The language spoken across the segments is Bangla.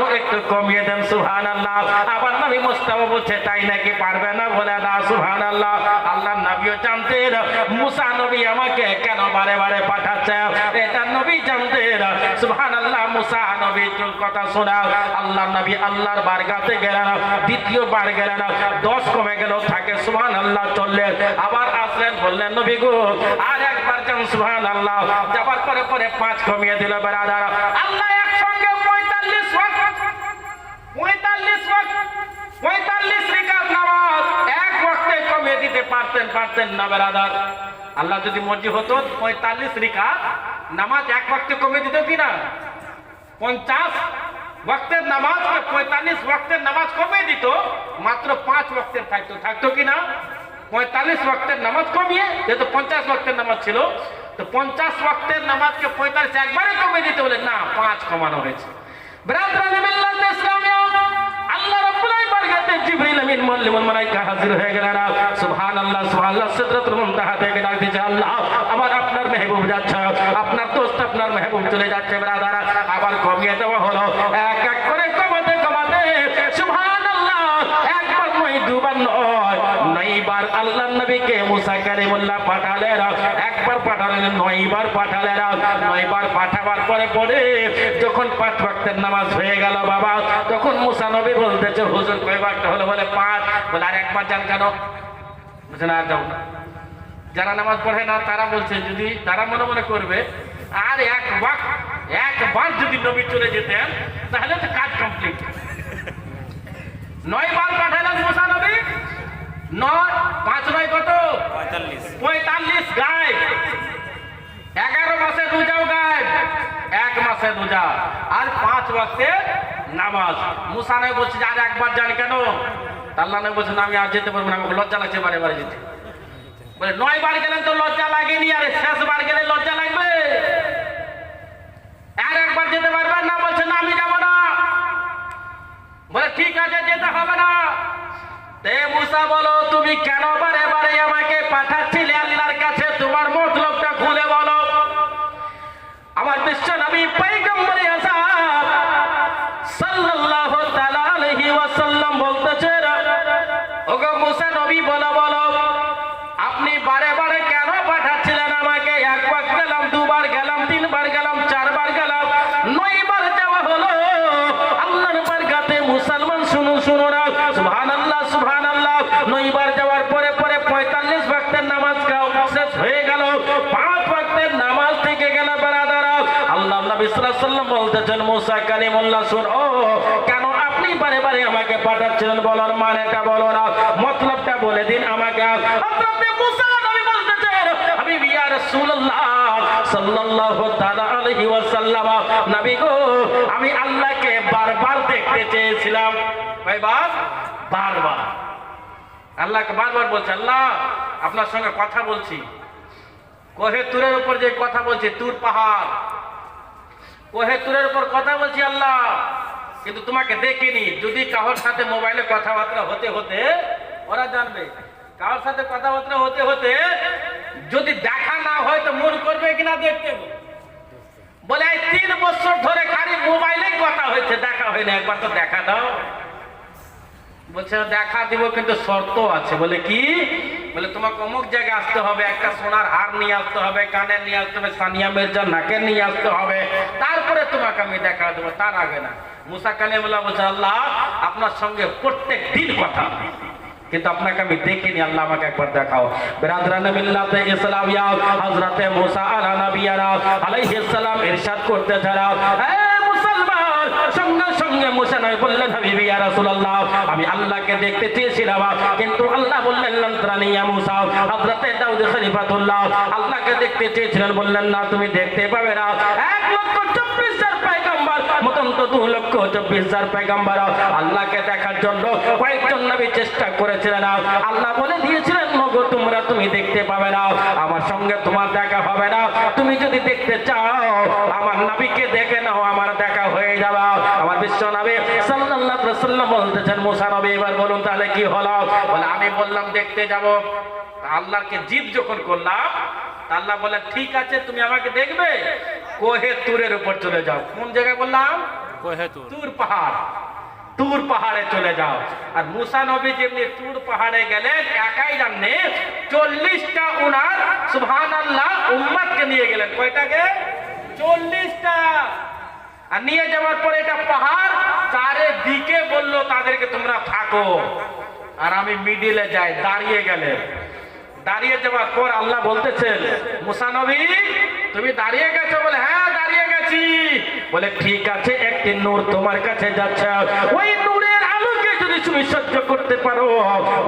আরো একটু কমিয়ে দেন সুবহানাল্লাহ। আবার নবী মুস্তাফা বলছে তাই নাকি, পারবে না? বলে না সুবহানাল্লাহ। আল্লাহর নবীও জানতেন মুসা নবী আমাকে কেন বারে বারে পাঠাচ্ছে, এটা নবী জানতেন সুবহানাল্লাহ। মুসা নবীর কথা শোনা আল্লাহর নবী আল্লাহর বারগাতে গেলেন, দ্বিতীয়বার গেলেন, 10 কমে গেল থাকে সুবহানাল্লাহ চললেন, আবার আসলেন, বললেন নবী গো আর একবার যান সুবহানাল্লাহ। যাবার পরে পরে 5 কমিয়ে দিল বেরাদার। আল্লাহ একসঙ্গে 45 ওয়াক্ত 45 রাকাত নামাজ এক ওয়াক্তে কমিয়ে দিতে পারতেন না বেরাদার। আল্লাহ যদি মর্জি হতো 45 রাকাত নামাজ এক ওয়াক্তে কমিয়ে দিত কিনা? 50 ওয়াক্তের নামাজকে 45 ওয়াক্তের নামাজ কমিয়ে দিত, মাত্র 5 ওয়াক্তের থাকতো কিনা? 45 ওয়াক্তের নামাজ কমিয়ে যেহেতু 50 ওয়াক্তের নামাজ ছিল, তো 50 ওয়াক্তের নামাজকে 45 একবারে কমিয়ে দিতে বলে না, 5 কমানো হয়েছে। ব্রাদারান মিল্লাত ইসলামিয়া, আল্লাহ রাব্বুল বারগাতে জিবরিল আমিন মুআল্লিমুল মালায়েকা হাজির হয়ে গেলেন। সুবহানাল্লাহ সুবহানাল্লাহ। সিদরাতুল মুনতাহা থেকে ডাক দিয়েছে আল্লাহ আমার আপনার মেহবুব যাচ্ছে, আপনার দোস্ত আপনার মেহবুব চলে যাচ্ছে ব্রাদার। আবার কমিয়ে দেওয়া হলো, এক এক করে কমাতে সুবহানাল্লাহ, একবার নয় দুবার নয়, 9 বার আল্লাহর নবীকে মুসা কালিমুল্লাহ পাঠালেন, একবার পাঠালেন 9 বার পাঠালেন। 9 বার পাঠাবার পরে পরে যখন 5 ওয়াক্তের নামাজ হয়ে গেল বাবা, তখন মুসা নবী বলতেছে হুজুর কয় ওয়াক্ত হলো? বলে 5। বলে আর একবার যান কেন? বলছে না আর যাও না। যারা নামাজ পড়ে না তারা বলছে যদি তারা মনে মনে করবে আর একবার যদি নবী চলে যেতেন তাহলে তো কাজ কমপ্লিট। 9 বার পাঠালেন মুসা নবী, 5 9 কত? 45 গায়েব, 11 মাসে রোজাও গায়েব, 1 মাসে রোজা, আর 5 ওয়াক্তের নামাজ। মুসা নবী বলছে আর একবার যান কেন? আল্লাহ নবী বলছেন আমি আর যেতে পারবো না, আমাকে লজ্জা লাগছে বারে বারে যেতে। বলে 9 বার গেলেন তো লজ্জা লাগেনি, আর শেষবার গেলে লজ্জা লাগবে? আর একবার যেতে পারবেন না? বলছে না আমি যাবো না। বলে ঠিক আছে যেতে হবে না। তে মুসা বলো তুমি কেন বারে বারে আমাকে পাঠাচ্ছিলে আল্লাহর কাছে, তোমার মতলবটা খুলে বলো। আমার বিশ্ব নবী পয়গম্বরে আযম সাল্লাল্লাহু তাআলা আলাইহি ওয়াসাল্লাম বলতেছেন ওগো মুসা নবী বলো আপনি বারে বারে কেন পাঠাচ্ছিলেন আমাকে? 1 বার গেলাম, 2 বার গেলাম, 3 বার গেলাম, 4 বার গেলাম, 9 বার যাওয়া হলো আল্লাহর বারগাতে। মুসলমান শুনো না সুবহানাল্লাহ সুবহানাল্লাহ। 9 বার যাওয়ার পরে পরে 45 ওয়াক্তের নামাজ শেষ হয়ে গেল, 5 ওয়াক্তের নামাজ থেকে গেল বেরাদারা। আল্লাহ নবী সাল্লাল্লাহু আলাইহি ওয়াসাল্লাম বলতেছেন মুসা কালিমুল্লাহ শুনো, কেন আপনি বারে বারে আমাকে পাঠাচ্ছিলেন? বলার মানেটা বলো না, মতলবটা বলে দিন আমাকে। হযরত মুসা নবী বলতেছেন আমি ইয়া রাসূলুল্লাহ সাল্লাল্লাহু তাআলা আলাইহি ওয়াসাল্লাম, নবী গো আমি আল্লাহকে বারবার দেখতে চেয়েছিলাম। ভাইবাস বারবার আল্লাহকে বারবার বলছে আল্লাহ আপনার সঙ্গে কথা বলছি, কোহে তুরের উপর যে কথা বলছি, তুর পাহাড় কোহে তুরের উপর কথা বলছি আল্লাহ, কিন্তু তোমাকে দেখিনি। যদি কারোর সাথে মোবাইলে কথাবার্তা হতে হতে ওরা জানবে, কারোর সাথে কথাবার্তা হতে হতে যদি দেখা না হয় তো মন করবে কিনা দেখতে। বলে 3 বছর ধরে খালি মোবাইলে কথা হয়েছে, দেখা হয় না, একবার তো দেখা দাও। বলছে দেখা দিব কিন্তু শর্ত আছে। বলে কি? বলে তোমাকে অমুক জায়গায় আসতে হবে, একটা সোনার হার নিয়ে আসতে হবে, কানে নিয়ে আসতে হবে, সানিয়া মির্জা নাকে নিয়ে আসতে হবে, তারপরে তোমাকে আমি দেখা দেবো, তার আগে না। মুসা কালিমুল্লাহ বলছে আল্লাহ আপনার সঙ্গে প্রত্যেক দিন কথা, কিন্তু আপনাকে আমি দেখিনি, আল্লাহ আমাকে একবার দেখাও। বিরাদরান মিল্লাতে ইসলামিয়া হযরতে মুসা আলা নবিয়ানা আলাইহিস সালাম ইরশাদ করতে যারা মুসলমান, সঙ্গে সঙ্গে মুসা নবী বললেন হাবিবি ইয়া রাসূলুল্লাহ আমি আল্লাহকে দেখতে চেয়েছিলাম, কিন্তু আল্লাহ বললেন লান তারানি ইয়া মুসা। হযরতে দাউদ খলিফাতুল্লাহ আল্লাহকে দেখতে চেয়েছিলেন, বললেন না তুমি দেখতে পাবে না। 1,24,000 পয়গম্বর মতন তো 2,24,000 পয়গম্বর আল্লাহকে দেখার জন্য কয়েকজন নবী চেষ্টা করেছিলেন, আল্লাহ বলে দিয়েছিলেন নগো তুমি দেখতে পাবে না, আমার সঙ্গে তোমার দেখা হবে না। তুমি যদি দেখতে চাও আমার নবীকে দেখে নাও, আমার দেখা হয়ে যাবে। আমার বিশ্ব নবী সাল্লাল্লাহু আলাইহি ওয়াসাল্লাম বলতেছেন মুসা নবী এবার বলুন তাহলে কি হলো? বলে আমি বললাম দেখতে যাব। আল্লাহকে জিদ যখন করলাম আল্লাহ বলে ঠিক আছে তুমি আমাকে দেখবে, কোহে তুরের উপর চলে যাও। কোন জায়গায় বললাম? তুর পাহাড়, তুর পাহাড়ে চলে যাও। আর মুসা নবী যেমনি তুর পাহাড়ে গেলেন একাই জাননে 40টা উনার সুবহানাল্লাহ উম্মতকে নিয়ে গেলেন। কয়টাকে? 40টা। আর নিয়ে যাওয়ার পরে এটা পাহাড় চারিদিকে বললো তাদেরকে তোমরা থাকো, আর আমি মিডিলে যাই। দাঁড়িয়ে গেলেন। দাঁড়িয়ে যাওয়ার পর আল্লাহ বলতেছেন, মুসা নবী তুমি দাঁড়িয়ে গেছো? বলে হ্যাঁ দাঁড়িয়ে গেছি। বলে ঠিক আছে, একটি নূর তোমার কাছে যাচ্ছে, ওই নূরের আলোকে যদি তুমি সহ্য করতে পারো,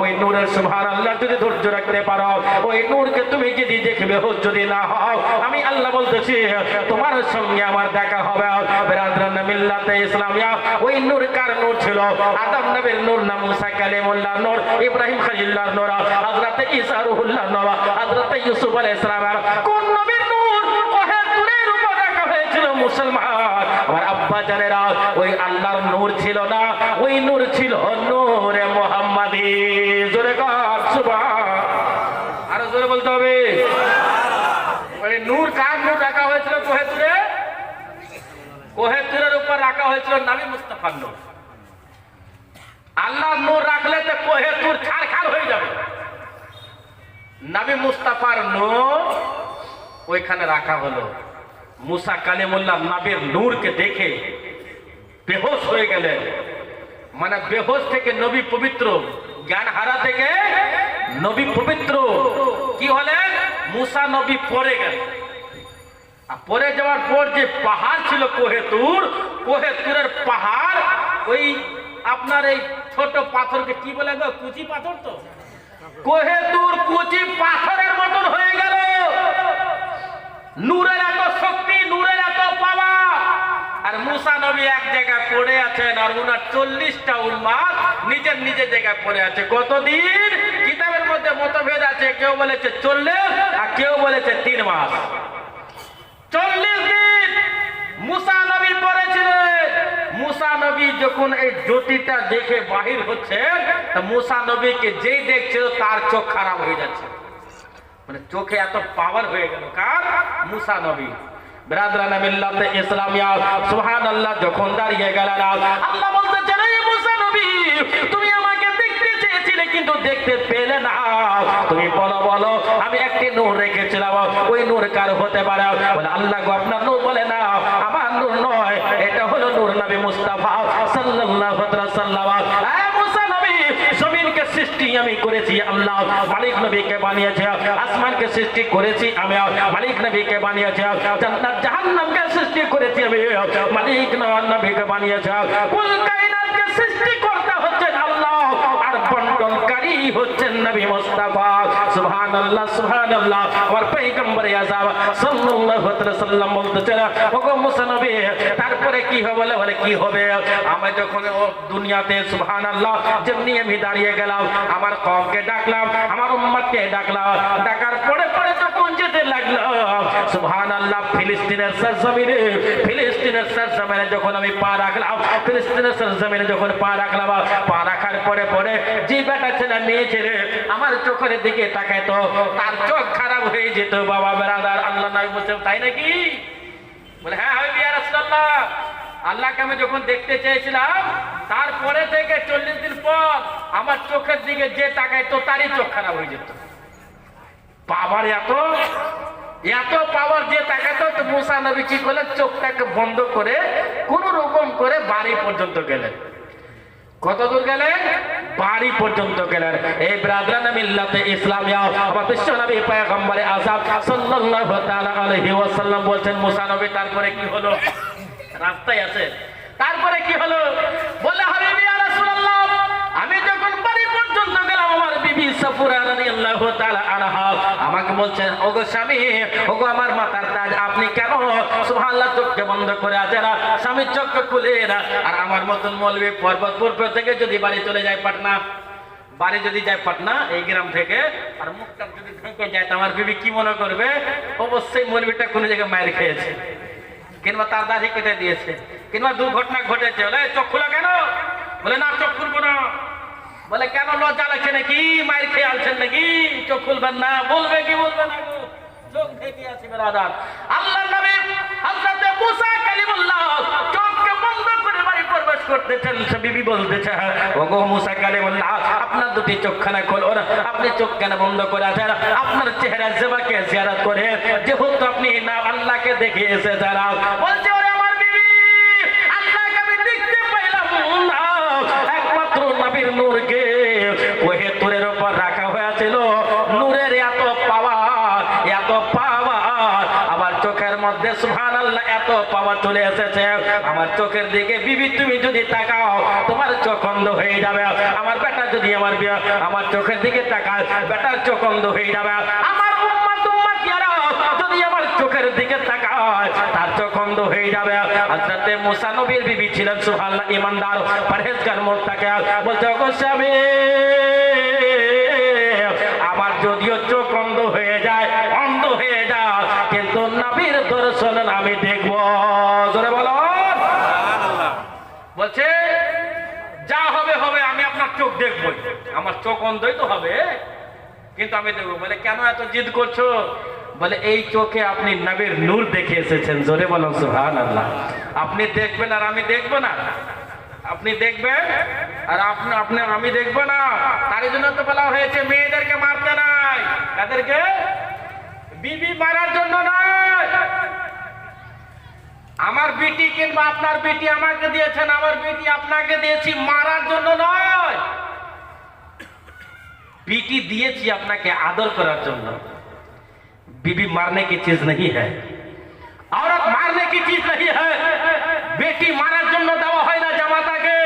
ওই নূরের সুবহানাল্লাহ যদি ধৈর্য রাখতে পারো, ওই নূরকে তুমি যদি দেখবে যদি না হও, আমি আল্লাহ বলতেছি তোমার সঙ্গে আমার দেখা হবে। বিরাদরান মিল্লাতে ইসলামিয়া ওই নূর কার নূর ছিল? আদম নবীর নূর না মুসা কালিমুল্লাহর নূর, ইব্রাহিম খলিলুল্লাহর নূর, হযরত ঈসা রূহুল্লাহর নূর, হযরত ইউসুফ আলাইহিস সালাম। কোন নবীর নূর? ওহে নূরের উপর রাখা হয়েছিল মুসলমান আমার আব্বা জানেরা, ওই আল্লাহর নূর ছিল না, ওই নূর ছিল নূরে মুহাম্মাদি। জোরে কর সুবহান। আরো জোরে বলতে হবে। ওই নূর কার নূর রাখা হয়েছিল? কোহে তুরে, কোহে তুরের উপর রাখা হয়েছিল নবী মুস্তাফার নূর। আল্লাহর নূর রাখলে তো কোহে তুর ছারখার হয়ে যাবে। নবী মুস্তাফার নূর ওইখানে রাখা হলো। মুসা কালিমুল্লাহ নবীর নূরকে দেখে বেহোশ হয়ে গেলেন। মানে বেহোশ থেকে নবী পবিত্র, জ্ঞান হারা থেকে নবী পবিত্র। কি হলেন? মুসা নবী পড়ে গেলেন। আর পড়ে যাওয়ার পর যে পাহাড় ছিল কোহে তুর, কোহে তুরের পাহাড় ওই আপনার এই ছোট পাথরকে কি বলে গো? কুচি পাথর। তো কোহে তুর কুচি পাথরের মতন হয়ে গেল। নূরের এত শক্তি, নূরের এত পাওয়ার। আর মুসা নবী এক জায়গায় পড়ে আছেন, আর উনার 40টা উম্মত নিজের নিজের জায়গায় পড়ে আছে। কতদিন? কিতাবের মধ্যে মতভেদ আছে, কেউ বলেছে 40 আর কেউ বলেছে 3 মাস। 40 দিন মুসা নবী পড়েছিলেন। মুসা নবী যখন এই জ্যোতিটা দেখে বাহির হচ্ছে, তা মুসা নবীকে যেই দেখছিল তার চোখ খারাপ হয়ে যাচ্ছে। মানে চোখে এত পাওয়ার হয়ে গেল কার? মুসা নবী। বিরাদরান মিল্লাতে ইসলামিয়া সুবহানাল্লাহ যখন দাঁড়িয়ে গেলেন, আল্লাহ বলতেছেন এই মুসা নবী তুমি আমাকে দেখতে চেয়েছিলে কিন্তু দেখতে পেলে না। তুমি বলো বলো আমি একটি নূর রেখেছিলাম, ওই নূর কার হতে পারে? বলে আল্লাহ গো আপনার নূর। বলে না আমার নূর নয়, এটা হলো নূর নবী মুস্তাফা সাল্লাল্লাহু আলাইহি ওয়াসাল্লাম। এই মুসা নবী জমিনকে সৃষ্টি আমি করেছি আল্লাহ, মালিক নবীকে বানিয়েছে। আসমানকে সৃষ্টি করেছি আমি, মালিক নবীকে বানিয়েছে। জান্নাত জাহান্নামকে সৃষ্টি করেছি আমি, মালিক নবীকে বানিয়েছে। কুল কায়নাতকে সৃষ্টি করতে হচ্ছে আল্লাহ, আর বন্টনকারী হচ্ছেন নবী মুস্তাফা। সুবহানাল্লাহ সুবহানাল্লাহ। আমার পয়গম্বর আযম সাল্লাল্লাহু আলাইহি ওয়াসাল্লাম বলতেছেন ওগো মুসা নবী তারপরে কি হবে? বলে কি হবে? আমি যখন দুনিয়াতে সুবহানাল্লাহ যেমনি আমি দাঁড়িয়ে গেলাম, আমার কওমকে ডাকলাম, আমার উম্মতকে ডাকলাম, ডাকার পরে পরে যখন যেতে লাগলাম সুবহানাল্লাহ ফিলিস্তিনের সরজমিনে, ফিলিস্তিনের সরজমিনে যখন আমি পা রাখলাম, ফিলিস্তিনের সরজমিনে যখন পা রাখলাম, পা রাখার পরে পরে যে বেটা ছেলে মেয়ে ছেলে আমার চোখের দিকে তাকায় তো তার চোখ খারাপ হয়ে যেত। বাবা বেরাদার আল্লাহ নবী বলছেন তাই নাকি? বলে হ্যাঁ হাবিবি ইয়া রাসূলুল্লাহ, আল্লাহকে আমি যখন দেখতে চেয়েছিলাম তারপরে থেকে 40 দিন পর আমার চোখের দিকে যে তাকায় তো তারই চোখ খারাপ হয়ে যেত। পাওয়ার এত এত পাওয়ার যে তাকাতো। তো মুসা নবী কি করলেন? চোখটাকে বন্ধ করে কোন রকম করে বাড়ি পর্যন্ত গেলেন। কত দূর গেলেন? বাড়ি পর্যন্ত গেলেন। এই ব্রাদরান মিল্লাতে ইসলামিয়া আমার বিশ্ব নবী পয়গম্বর আযম সাল্লাল্লাহু তাআলা আলাইহি ওয়াসাল্লাম বলছেন মুসা নবী তারপরে কি হলো? রাস্তায় আছে। তারপরে কি হলো? বলে হাবিবি ইয়া রাসূলুল্লাহ আমি যখন বাড়ি পর্যন্ত গেলাম আমার বিবি সাফুরা রাদিয়াল্লাহু তাআলা আনহা আমাকে বলছেন ওগো স্বামী, ওগো আমার মাতার তাজ আপনি কেন সুবহানাল্লাহ চোখকে বন্ধ করে আছেন? স্বামীর চোখ খুলে না। আর আমার মতন মৌলবী পর্বতপুর থেকে যদি বাড়ি চলে যায় পাটনা, বাড়ি যদি যায় পাটনা এই গ্রাম থেকে, আর মুখটা যদি ঢুকে যায় আমার বিবি কি মনে করবে? অবশ্যই মৌলবীটা কোনো জায়গায় মায়ের খেয়েছে, কিংবা তার দাড়ি কেটে দিয়েছে, কিংবা দুর্ঘটনা ঘটেছে। বলে চোখ খোলা কেন? বলে না চোখ খুলবো না। বলে কেন? লজ্জা লাগছে নাকি? মায়ের খেয়ে আলছেন নাকি? চোখ খুলবেন না। বলবে কি বলবে না? চোখ ঢেকে আছে বেরাদার। আল্লাহর নবী হযরত মুসা কালিমুল্লাহ চোখকে বন্ধ করে করতেছেন। বিবি বলতেছে, ওগো মুসা কালিমুল্লাহ, আপনার দুটি চোখখানা খোলো, আপনি চোখ কেন বন্ধ করে আছেন? আপনার চেহারা জেবাকে জিয়ারত করে যেহেতু আপনি না আল্লাহকে দেখে এসেছেন। বলছে, ওরে আমার বিবি, আল্লাহকে আমি দেখতে পাইলাম না, একমাত্র নবীর নূরকে ওহে তুরের উপর রাখা হয়েছিল। নূরের এত পাওয়ার, এত পাওয়ার আমার চোখের মধ্যে, সুবহানাল্লাহ, এত পাওয়ার চলে এসেছে আমার চোখের দিকে। বিবি তুমি যদি তাকাও তোমার চোখ অন্ধ হয়ে যাবে। আমার বেটা যদি আমার চোখের দিকে তাকায়, বেটার চোখ অন্ধ হয়ে যাবে। আমার উম্মত-উম্মতিরা যদি আমার চোখের দিকে তাকায়, তার চোখ অন্ধ হয়ে যাবে। হযরতে মুসা নবীর বিবি ছিলেন সুবহানাল্লাহ ঈমানদার, পরহেজগার, মুত্তাকি। বলতে, ওগো স্বামী, আমার যদিও চোখ অন্ধ হয়ে যায়, কিন্তু নবীর দর্শন আমি দেখব। জোরে বলো। বলছে, যা হবে হবে, আমি আপনার চোখ দেখবো। আমার চোখ অন্ধই তো হবে, কিন্তু আমি দেখবো। বলে, কেন এত জিদ করছো? বলে, এই চোখে আপনি নবীর নূর দেখে এসেছেন। জোরে বলো সুবহানাল্লাহ। আপনি দেখবেন আর আমি দেখবো না? আপনি দেখবেন আর আমি দেখবো না? তার জন্য তো বলা হয়েছে মেয়েদেরকে মারতে নাই। তাদেরকে বিবি মারার জন্য নয়। আমার বিটি কিংবা আপনার বিটি আমাকে দিয়েছেন, আমার বিটি আপনাকে দিয়েছি মারার জন্য নয়। বিটি দিয়েছি আপনাকে আদর করার জন্য। बीबी मारने की चीज नहीं है, औरत मारने की चीज नहीं है। बेटी मारार জন্য দেওয়া হয় না জামাতাকে,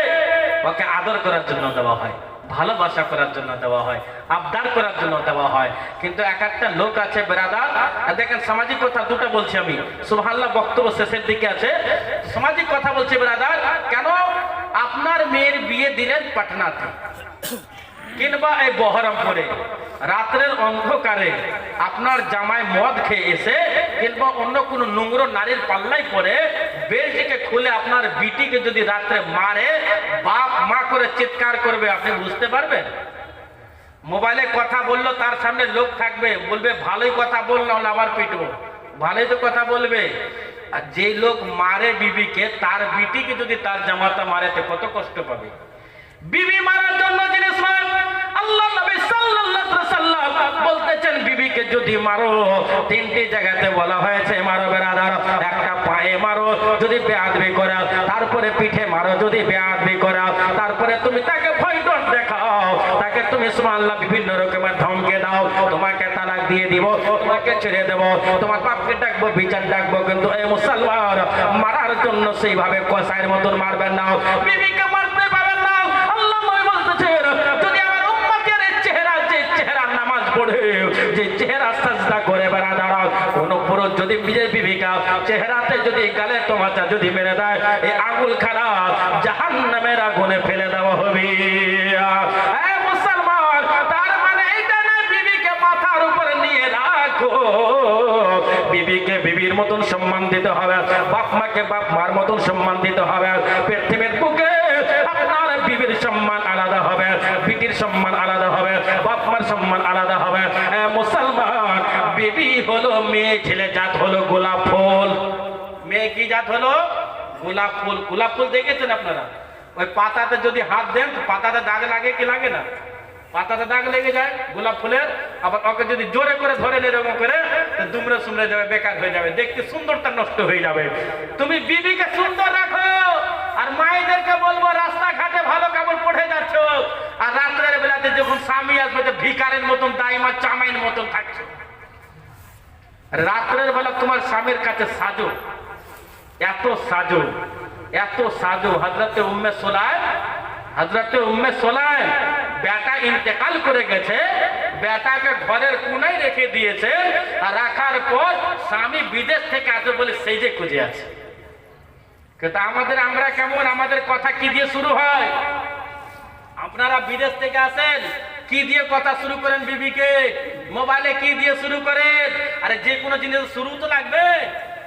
ওকে আদর করার জন্য দেওয়া হয়, ভালোবাসা করার জন্য দেওয়া হয়, আবদার করার জন্য দেওয়া হয়। কিন্তু এক একটা লোক আছে ব্রাদার, দেখেন সামাজিক কথা দুটো বলছি আমি, সুবহানাল্লাহ, বক্তব্য শেষের দিকে আছে। সামাজিক কথা বলছি ব্রাদার। কেন আপনার মেয়ের বিয়ে দিলেন পাটনাতে কিংবা এই বহরমপুরে, রাত্রের অন্ধকারে আপনার জামাই মদ খেয়ে এসে কিংবা অন্য কোনো নোংরা নারীর পাল্লাই পড়ে বেলটিকে খুলে আপনার বিটিকে যদি রাত্রে মারে, বাপ মা করে চিৎকার করবে, আপনি বুঝতে পারবেন? মোবাইলে কথা বললো, তার সামনে লোক থাকবে, বলবে ভালোই কথা বল, না হলে আবার পিটবো। ভালোই তো কথা বলবে। আর যে লোক মারে বিবিকে, তার বিটিকে যদি তার জামাতা মারে, তো কত কষ্ট পাবে। বিবি মারার জন্য জিনিস নয়। আল্লাহ নবী সাল্লাল্লাহু আলাইহি ওয়াসাল্লাম বলতেছেন, বিবিকে যদি মারো, তিনটি জায়গাতে বলা হয়েছে মারো ব্রাদার। একটা পায়ে মারো যদি বেয়াদবি করে, তারপরে পিঠে মারো যদি বেয়াদবি করে, তারপরে তুমি তাকে ভয় ডর দেখাও, তাকে তুমি সুবহানাল্লাহ বিভিন্ন রকমের ধমকে দাও, তোমাকে তালাক দিয়ে দিব, তোমাকে ছেড়ে দেব, তোমার বাপকে ডাকবো, বিচার ডাকবো। কিন্তু এই মুসলমান মারার জন্য সেইভাবে কসাইয়ের মতন মারবেন না, বিবিকে মারতে পারবেন না। আল্লাহ নবী বলতেছেন, যদি আমার উম্মতের চেহারা, যে চেহারা নামাজ পড়ে, যে চেহারা সাজদা করে বেড়াদার, কোন পুরুষ যদি নিজের বিবিকা চেহারাতে যদি গালে তোমাচা যদি মেরে দেয়, এই আগুল খারাপ জাহান্নামের আগুনে ফেলে দেওয়া হবে। মুসলমান, তার মানে এইটা না বিবিকে মাথার উপরে নিয়ে রাখো। বিবিকে বিবির মতন সম্মান দিতে হবে, বাপ মাকে বাপ মার মতন সম্মান দিতে হবে। পৃথিবীর বুকে আপনার বিবির সম্মান আলাদা হবে, বিটির সম্মান আলাদা হবে, বাপ মার সম্মান আলাদা হবে। মুসলমান, বিবি হলো মেয়ে, ছেলে জাত হলো গোলাপ ফুল। মেয়ে কি জাত হলো? গোলাপ ফুল। গোলাপ ফুল দেখেছেন আপনারা? ওই পাতাতে যদি হাত দেন, পাতাতে দাগ লাগে কি লাগে না? পাতাতে দাগ লেগে যায় গোলাপ ফুলের। আবার ওকে যদি জোরে করে ধরে এরকম করে, দুমড়ে সুমড়ে যাবে, বেকার হয়ে যাবে, দেখতে সুন্দরটা নষ্ট হয়ে যাবে। তুমি বিবিকে সুন্দর রাখো। আর মায়েদেরকে বলবো, রাস্তাঘাটে ভালো কাপড় পরে যাচ্ছ, আর রাত্রের বেলাতে যখন স্বামী আসবে, তো ভিকারের মতন দাইমা চামাইয়ের মতন থাকছো। রাত্রের বেলা তোমার স্বামীর কাছে সাজো, এত সাজো, এত সাজো। হযরতে উম্মে সুলাইম বেটা ইন্তেকাল করে গেছে, বেটাকে ঘরের কোনায় রেখে দিয়েছে, আর রাখার পর স্বামী বিদেশ থেকে আসবে বলে সেই যে খুঁজে আছে। কিন্তু আমরা কেমন, আমাদের কথা কি দিয়ে শুরু হয়? আপনারা বিদেশ থেকে আসেন, কি দিয়ে কথা শুরু করেন? বিবিকে মোবাইলে কি দিয়ে শুরু করেন? আরে যে কোনো জিনিস শুরু তো লাগবে।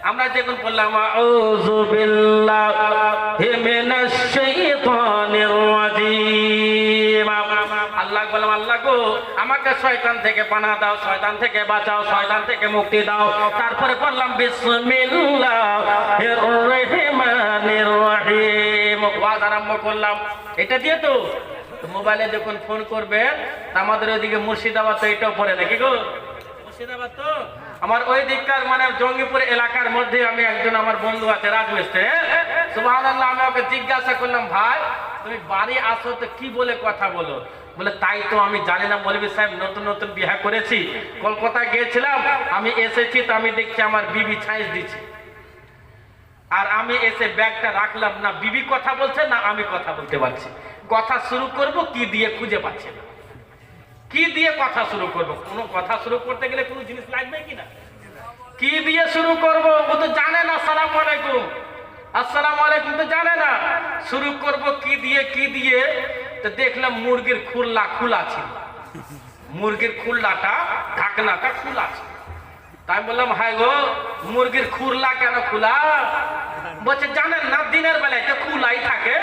আমরা যখন বললাম আউযু বিল্লাহি মিনাশ শাইতানির রাজিম, আল্লাহ বললাম, আল্লাহ গো আমাকে শয়তান থেকে পানা দাও, শয়তান থেকে বাঁচাও, শয়তান থেকে মুক্তি দাও। তারপরে বললাম বিসমিল্লাহির রহমানির রহিম, ওয়াজ আরম্ভ করলাম, এটা দিয়ে তো মোবাইলে যখন ফোন করবেন আমাদের ওইদিকে মুর্শিদাবাদ তো এটাও পড়ে নাকি গো, মুর্শিদাবাদ তো আমার ওই দিককার মানে জঙ্গিপুর এলাকার মধ্যে আমি একজন আমার বন্ধু আছে রাজমিস্ত্রি, সুবহানাল্লাহ, আমি ওকে জিজ্ঞাসা করলাম ভাই তুমি বাড়ি আসো তো কি বলে কথা বলো? বলে তাই তো আমি জানি না মৌলভী সাহেব, নতুন নতুন বিয়ে করেছি, কলকাতা গিয়েছিলাম, আমি এসেছি তো আমি দেখছি আমার বিবি ছাইজ দিচ্ছে, আর আমি এসে ব্যাগটা রাখলাম না, বিবি কথা বলছে না আমি কথা বলতে পারছি, কথা শুরু করব কি দিয়ে খুঁজে পাচ্ছি না, কি দিয়ে কথা শুরু করব? কোনো কথা শুরু করতে গেলে কোনো জিনিস লাগবে কিনা, কি দিয়ে শুরু করব? ও তো জানে না আসসালামু আলাইকুম, আসসালামু আলাইকুম তো জানে না, শুরু করব কি দিয়ে কি দিয়ে? তো দেখলাম মুরগির খুল্লা খোলা ছিল, মুরগির খুল্লাটা ঢাকনাটা খোলা ছিল, তাই বললাম হাই গো মুরগির খুল্লা কেন খোলা? বলছে জানেন না দিনের বেলায় তো খোলাই থাকে,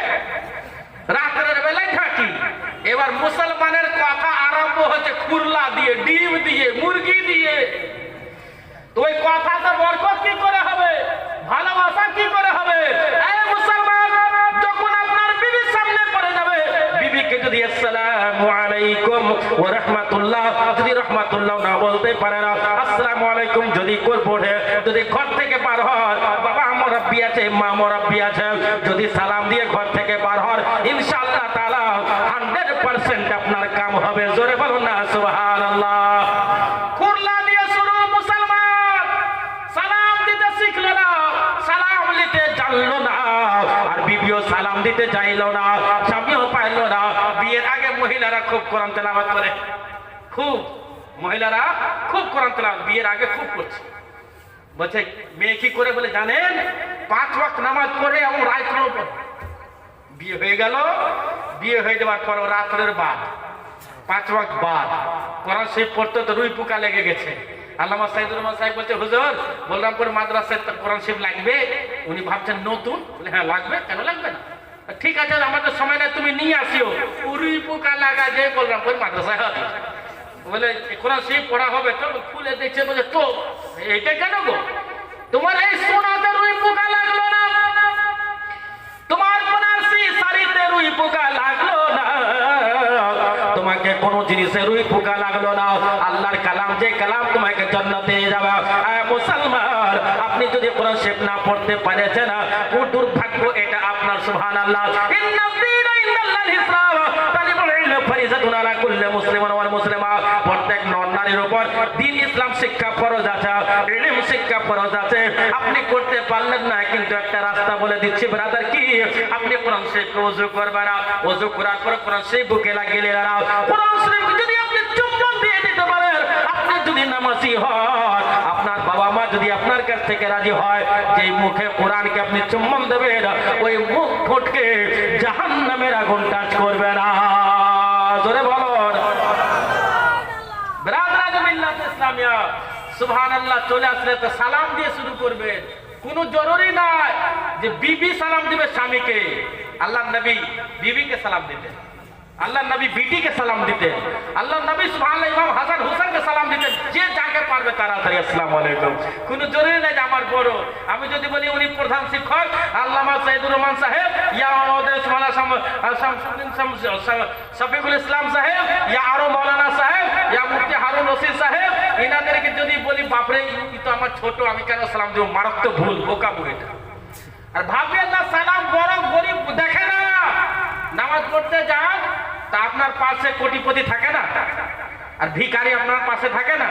রাতের বেলায় থাকি। এবার মুসলমানের কথা আরম্ভ হচ্ছে খুল্লা দিয়ে, ডিম দিয়ে, মুরগি দিয়ে, তো ওই কথাটা বরকত কি করে হবে, ভালোবাসা কি করে হবে? এই মুসলমান যখন আপনার বিবির সামনে পড়ে যাবে, বিবিকে যদি আসসালামু আলাইকুম ওয়া রাহমাতুল্লাহ যদি রাহমাতুল্লাহ না বলতে পারে না, আসসালামু আলাইকুম যদি পড়ে, যদি ঘর থেকে বার হয়, বাবা মুরাব্বি আছে, মা মুরাব্বি আছে, যদি সালাম দিয়ে ঘর থেকে বার হয়, ইনশাআল্লাহ তাআলা 100% আপনার কাম হবে। জোরে বলুন না সুবহানাল্লাহ। খুরলা দিয়ে শুরু, মুসলমান সালাম দিতে শিখলো না, সালাম দিতে জানলো না, আর বিবিও সালাম দিতে চাইলো না, স্বামীও পাইলো না। বিয়ের আগে মহিলারা খুব কোরআন তেলাওয়াত করে, খুব মহিলারা খুব কোরআন তেলাওয়াত বিয়ের আগে খুব করছে। বলছে মেয়ে কি করে বলে জানেন, 5 ওয়াক্ত নামাজ পড়ে এবং রাত্রেও পড়ে। বিয়ে হয়ে গেল, বিয়ে হয়ে যাওয়ার পর রাত্রের বাদ 5 ওয়াক্ত বাদ কোরআন শরীফ পড়তে তো রুই পোকা লেগে গেছে। আল্লামা সাইদুর রহমান সাহেব বলছে হুজুর বলরামপুর মাদ্রাসায় কোরআন শরীফ লাগবে, উনি ভাবছেন নতুন, বলে হ্যাঁ লাগবে, কেন লাগবে না, ঠিক আছে আমাদের সময় না তুমি নিয়ে আসিও। রুই পোকা লাগা যে বলরামপুর মাদ্রাসায় হবে, বলে কোরআন শরীফ পড়া হবে তো, খুলে দেখছে বলে তো এইটা কেন গো, তোমার এই সোনাতে রুই পোকা লাগলো না, তোমার বনারসি শাড়িতে রুই পোকা লাগলো না, তোমাকে কোন জিনিসে রুই পোকা লাগলো না, আল্লাহর কালাম যে কালাম তোমাকে জান্নাতে নিয়ে যাবে। মুসলমান আপনি যদি কোরআন শরীফ না পড়তে পারেছেন, ও দুর্ভাগ্য এটা আপনার। সুবহানাল্লাহ। প্রত্যেক নারীর উপর দ্বীন ইসলাম শিক্ষা ফরজ আছে, ইলম শিক্ষা ফরজ আছে। আপনি করতে পারলেন না, কিন্তু একটা রাস্তা বলে দিচ্ছি ব্রাদার, কি আপনি কোরআন শরীফ ওযু করবেন না, ওযু করার পর কোরআন শরীফ বুকে লাগিয়ে দাও। কোরআন শরীফ যদি আপনি চুম্বন দিয়ে দিতে পারেন, আপনি যদি নামাজি হন, আপনার বাবা মা যদি আপনার কাছ থেকে রাজি হয় যে মুখে কোরআনকে আপনি চুম্বন দেবেন, ওই মুখ ফটকে জাহান্নামের আগুন টাচ করবে না। জোরে বলুন ব্রাদার মিল্লাত ইসলামিয়া। সুবহানাল্লাহ। চলে আসলে তো সালাম দিয়ে শুরু করবেন, কোনো জরুরি নাই যে বিবি সালাম দিবে স্বামীকে। আল্লাহর নবী বিবিকে সালাম দিতেন, আল্লাহর নবী বিটিকে সালাম দিতেন, আল্লাহর নবী সুবহানাল্লাহ ইমাম হাসান হুসাইনকে সালাম দিতেন, যে যাকে পারবে তাড়াতাড়ি আসসালামু আলাইকুম। কোনো জরুরি নাই যে আমার বড়, আমি যদি বলি উনি প্রধান শিক্ষক আল্লামা সাইদুর রহমান সাহেব, ইয়া আমাদের শামসুদ্দিন শফিকুল ইসলাম সাহেব, ইয়া আরো মাওলানা সাহেব, ইয়া মুফতি হারুন রশিদ সাহেব, এনাদেরকে যদি বলি বাপরে ই তো আমার ছোট, আমি কেন সালাম দেব, মারাত্মক ভুল, বোকা বুড়িটা। আর ভাববেন না সালাম বড় গরিব দেখে না, নামাজ পড়তে যান তা আপনার পাশে কোটিপতি থাকে না, আর ভিখারি আপনার পাশে থাকে না,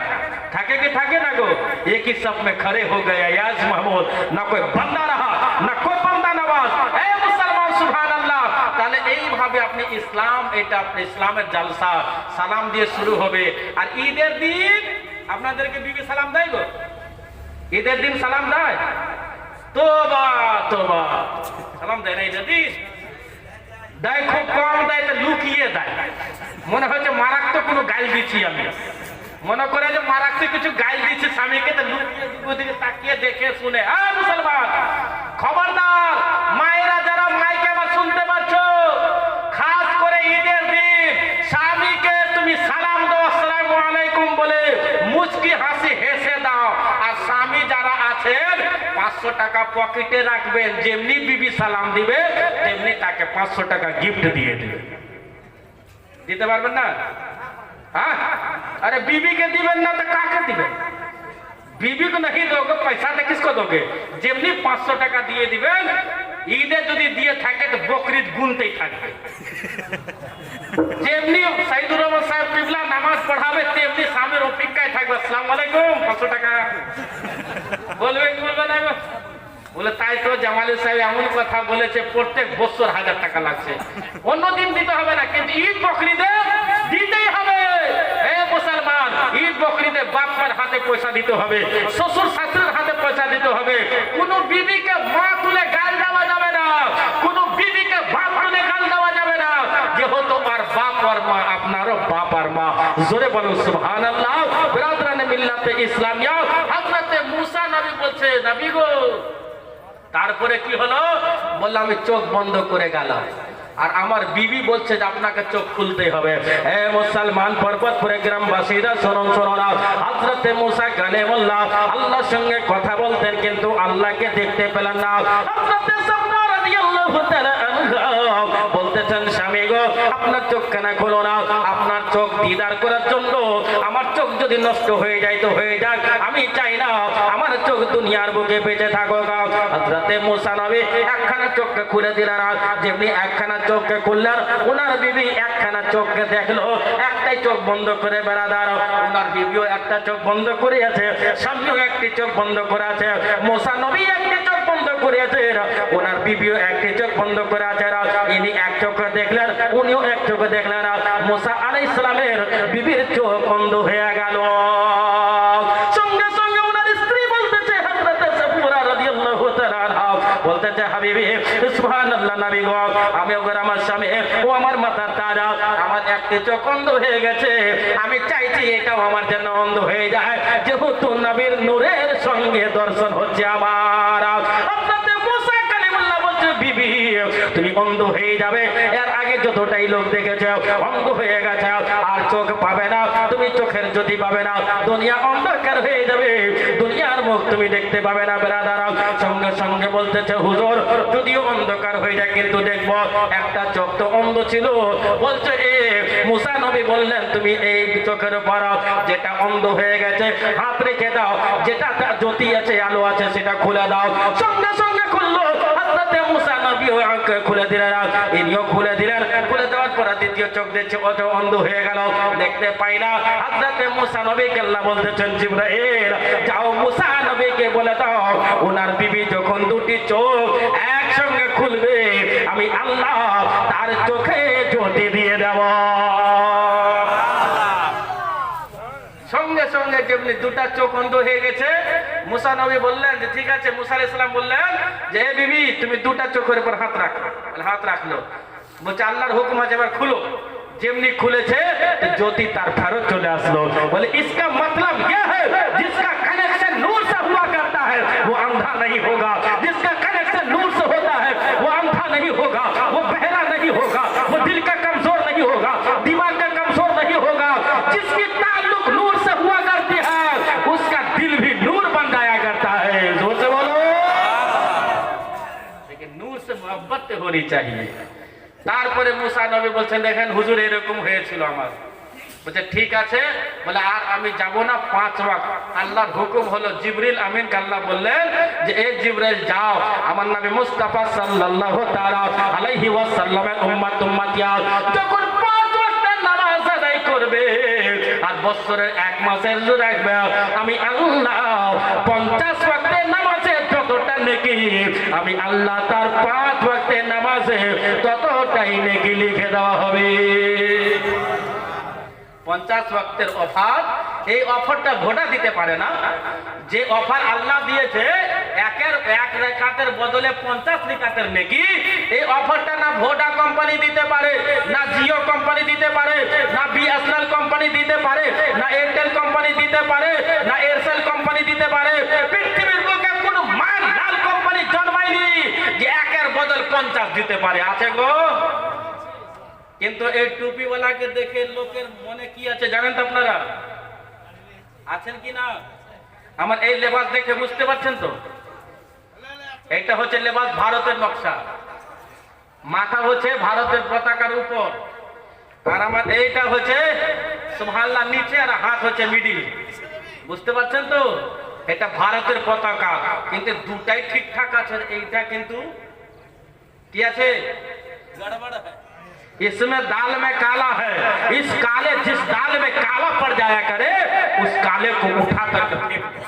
থাকে কি থাকে না গো। एक ही सब में खड़े हो गया याज महमूद, ना कोई बंदा रहा ना कोई बंदा नवाज। ए मुसलमान सुबहानाल्लाह। তাহলে এইভাবে আপনি ইসলাম, এটা আপনি ইসলামের জালসা সালাম দিয়ে শুরু হবে। আর ঈদের দিন আপনাদেরকে বিবি সালাম দেয় গো, ঈদের দিন সালাম দেয়? তোবা তোবা, সালাম দেয় না ঈদের দিন? দেয়, খুব কম দেয়, তো লুকিয়ে দেয়। মনে হচ্ছে মারাত্মক কোনো গাল দিচ্ছি আমি, মনে করে যে মারাত্মক কিছু গাল দিচ্ছি স্বামীকে, তো লুকিয়ে দিকে তাকিয়ে দেখে শুনে। মুসলমান খবরদার, মায়েরা যারা মাইকে আবার শুনতে পাচ্ছ, খাস করে ঈদের দিন স্বামীকে তুমি সালাম দাও আসসালামু আলাইকুম বলে মুচকি হাসি হেসে দাও। আর স্বামী যারা আছেন 500 টাকা পকেটে রাখবেন, যেমনি বিবি সালাম দিবে তেমনি তাকে 500 টাকা গিফট দিয়ে দিবে। দিতে পারবেন না? हाँ? अरे बीबी के दिबेन ना तो काके दिबेन? बीबी को नहीं दोगे, पैसा तो किसको दोगे? जेमनी 500 টাকা দিয়ে দিবেন, ঈদে যদি দিয়ে থাকে তো বকরিদ গুনতেই থাকবে। যেমনি সাইদুর রহমান সাহেব কিবলা নামাজ পড়াবে তেমনি সামনের অপেক্ষায় থাকবে, আসসালামু আলাইকুম 500 টাকা বলবেন কি বলবেন না? বলে তাই তো জামালি সাহেব এমন কথা বলেছে প্রত্যেক বছর 1000 টাকা লাগছে, অন্যদিন দিতে হবে না, কিন্তু ঈদ বকরিদে দিতেই হবে। হে মুসলমান, ঈদ বকরিদে বাপ মার হাতে পয়সা দিতে হবে, শ্বশুর শাশুড়ির হাতে পয়সা দিতে হবে। কোন বিবিকে মা তুলে গাল দেওয়া যাবে না, কোন বিবিকে বাপ তুলে গাল দেওয়া যাবে না, যেহেতু আর বাপ আর মা আপনারও বাপ আর মা। জোরে বলুন সুবহানাল্লাহ। বিরাদরানে মিল্লাতে ইসলামিয়া, হযরতে মুসা নবী বলছে, নবী গো, তারপরে কি হলো? বললাম আমি চোখ বন্ধ করে গেলাম, আর আমার বিবি বলছে যে আপনাকে চোখ খুলতে হবে। হে মুসলমান পর্বতপুরে গ্রামবাসীরা শুনুন, শুনুন, হযরতে মুসা কালিমুল্লাহ আল্লাহর সঙ্গে কথা বলতেন, কিন্তু আল্লাহকে দেখতে পেলেন না। হযরতে সাফওয়ান রাদিয়াল্লাহু তাআলা আনহু বলতেছেন, স্বামী গো, আপনার চোখ কেন খোলো না? আপনার চোখ দিদার করার জন্য। আমার চোখ যদি নষ্ট হয়ে যায় তো হয়ে যাক, আমি চাই না আমার চোখ দুনিয়ার বুকে বেঁচে থাকুক। হযরতে মুসা নবী একখানা চোখকে খুলে দিলেন, যেমনি একখানা চোখকে খুললেন, ওনার বিবি একখানা চোখকে দেখলো, একটাই চোখ বন্ধ করে বেড়াদার। ওনার বিবিও একটা চোখ বন্ধ করে আছে, স্বামীও একটি চোখ বন্ধ করে আছে, মুসা নবী একটি চোখ বন্ধ করে আছে, ওনার বিবিও একটি চোখ বন্ধ করে আছে। ইনি এক চোখে দেখলেন, উনিও এক চোখে দেখলেন। মুসা আলাইহিস সালামের বিবির চোখ বন্ধ হয়ে গেল। সঙ্গে সঙ্গে ওনার স্ত্রী বলতেছে, হযরতে সাফওয়ান রাদিয়াল্লাহু তাআলা আনহা বলতেছে, হাবিবি সুবহানাল্লাহ, নবী গো, আমি ওগর আমার স্বামী ও আমার মাথার তারা, আমার একটি চোখ অন্ধ হয়ে গেছে, আমি চাইছি এটাও আমার জন্য অন্ধ হয়ে যায়, যেহেতু নবীর নূরের সঙ্গে দর্শন হচ্ছে আমার। হযরতে মুসা কালিমুল্লাহ বলছে, বিবি তুমি অন্ধ হয়ে যাবে, এর আগে যতটাই লোক দেখেছো অন্ধ হয়ে গেছে, আর চোখ পাবে না, তুমি চোখের জ্যোতি পাবে না, দুনিয়া অন্ধকার হয়ে যাবে, দুনিয়ার মুখ তুমি দেখতে পাবে না। বেরাদার সঙ্গে সঙ্গে বলতেছে, হুজুর যদিও অন্ধকার হয়ে যায় কিন্তু দেখবো, একটা চোখ তো অন্ধ ছিল। বলছে, মুসা নবী বললেন, তুমি এই চোখের উপর যেটা অন্ধ হয়ে গেছে হাত রেখে দাও, যেটা জ্যোতি আছে আলো আছে সেটা খুলে দাও। সঙ্গে সঙ্গে খুললো। হযরতে মুসা নবী খুলে দিলেন, ইনিও খুলে দিলেন। খুলে দেওয়ার পর দ্বিতীয় চোখ দেখছে ওটা অন্ধ হয়ে গেল, দেখতে পাই না। হযরতে মুসা নবীকে আল্লাহ বলতেছেন, জিবরাইল যাও মুসা নবীকে বলে দাও, ওনার বিবি যখন দুটি চোখ একসঙ্গে খুলবে আমি আল্লাহ তার চোখে জ্যোতি দিয়ে দেব। সঙ্গে সঙ্গে যেমনি দুটা চোখ অন্ধ হয়ে গেছে, মুসা নবী বললেন যে ঠিক আছে। মুসা আলাইহিস সালাম বললেন যে, হে বিবি তুমি দুটা চোখের উপর হাত রাখো। হাত রাখলো, বলছে আল্লাহর হুকুম আছে এবার খুলো। যেমনি খুলেছে জ্যোতি তার ফেরত চলে আসলো। বলে इसका मतलब यह है जिसका कनेक्शन नूर से हुआ करता है वो अंधा नहीं होगा, जिसका कनेक्शन नूर से होता है वो अंधा नहीं होगा, वो बहरा नहीं होगा, वो दिल का कमजोर नहीं होगा, दिमाग का कमजोर नहीं होगा। जिसकी ताल्लुक नूर से हुआ करती है उसका दिल भी नूर बन जाया करता है। जोर से बोलो। लेकिन नूर से मोहब्बत होनी चाहिए। তারপরে মুসা নবী বলছেন, দেখেন হুজুর এরকম হয়েছিল আমার। বলছে ঠিক আছে, বলে আর আমি যাব না 5 ওয়াক্ত। আল্লাহর হুকুম হলো, জিবরিল আমিনকে আল্লাহ বললেন যে এ জিবরাইল যাও, আমার নবী মুস্তাফা সাল্লাল্লাহু তাআলা আলাইহি ওয়াসাল্লামের উম্মতিয়া যখন 5 ওয়াক্তের নামাজ আদায় করবে আর বছরের 1 মাসের রোজা রাখবে, আমি আল্লাহ 50 ওয়াক্তের নামাজের যতটা নেকি আমি আল্লাহ তার 5 ওয়াক্তের নামাজে ততটাই নেকি লিখে দেওয়া হবে। 50 ওয়াক্তের অফার, এই অফারটা ভোটা দিতে পারে না। যে অফার আল্লাহ দিয়েছে এক রাকাতের বদলে 50 রাকাতের নেকি, এই অফারটা না ভোডা কোম্পানি দিতে পারে, না জিও কোম্পানি দিতে পারে, না বিএসএনএল কোম্পানি দিতে পারে, না এয়ারটেল কোম্পানি দিতে পারে, না এয়ারসেল কোম্পানি দিতে পারে। পৃথিবীর বুকে কোনো মান লাল কোম্পানি জন্মায়নি যে একের বদল 50 দিতে পারে। আছে গো? কিন্তু এই টুপিওয়ালাকে দেখে লোকের মনে কি আছে জানেন তো আপনারা? আছেন কি না? আমার এই লেবাস দেখে বুঝতে পারছেন তো? এটা হচ্ছে লেবাস ভারতের নকশা, মাথা হচ্ছে ভারতের পতাকার উপর, আর আমার এইটা হচ্ছে সুবহানাল্লাহ নিচে, আর হাত হচ্ছে মিডিল। বুঝতে পারছেন তো? এটা ভারতের পতাকা, কিন্তু দুটাই ঠিকঠাক আছে। এইটা কিন্তু কি আছে? इसमें दाल में काला है, इस काले जिस दाल में काला पड़ जाया करे उस काले को उठा करके फेंक दो।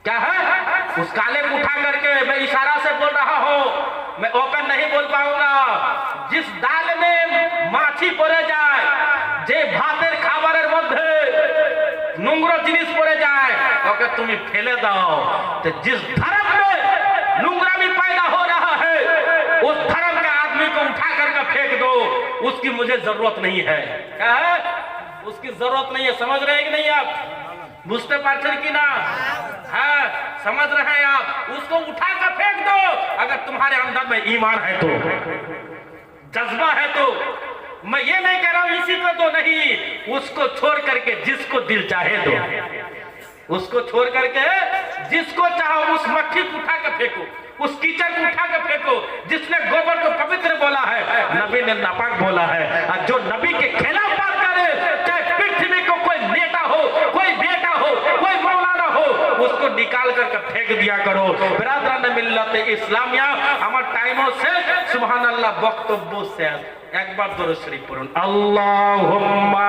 क्या है? उस काले को उठा करके, मैं इशारा से बोल रहा हूं, मैं ओपन नहीं बोल पाऊंगा। जिस दाल में माछी पड़े जाए, जे भातेर खाबारेर मध्य নোংরা জিনিস পড়ে যায়, ওকে তুমি ফেলে দাও। तो जिस धर्म में নোংরামি पैदा हो रहा है उस धर्म के आदमी को उठा करके फेंक दो, उसकी मुझे जरूरत नहीं है। क्या है? उसकी जरूरत नहीं है। समझ रहे हैं कि नहीं आप? बुझते पारছেন कि ना? हाँ, समझ रहे हैं आप? उसको उठा कर फेंक दो अगर तुम्हारे अंदर में ईमान है तो, जज्बा है तो। मैं ये नहीं कह रहा हूं इसी को तो नहीं, उसको छोड़ करके जिसको दिल चाहे दो, उसको छोड़ करके जिसको चाहो उस मक्खी को उठा के फेंको, उस कीचड़ को उठा के फेंको। जिसने गोबर को पवित्र बोला है, नबी ने नापाक बोला है। और जो नबी के खिलाफ बात करे, चाहे पृथ्वी को कोई नेता हो, कोई बेटा हो, कोई मौलाना हो, उसको निकाल करके फेंक दिया करो। बिरादरान मिल्लत इस्लामिया, আমার টাইমও শেষ। সুবহানাল্লাহ, বক্তব্য শেষ। একবার দরুদ শরীফ পড়ুন। আল্লাহুম্মা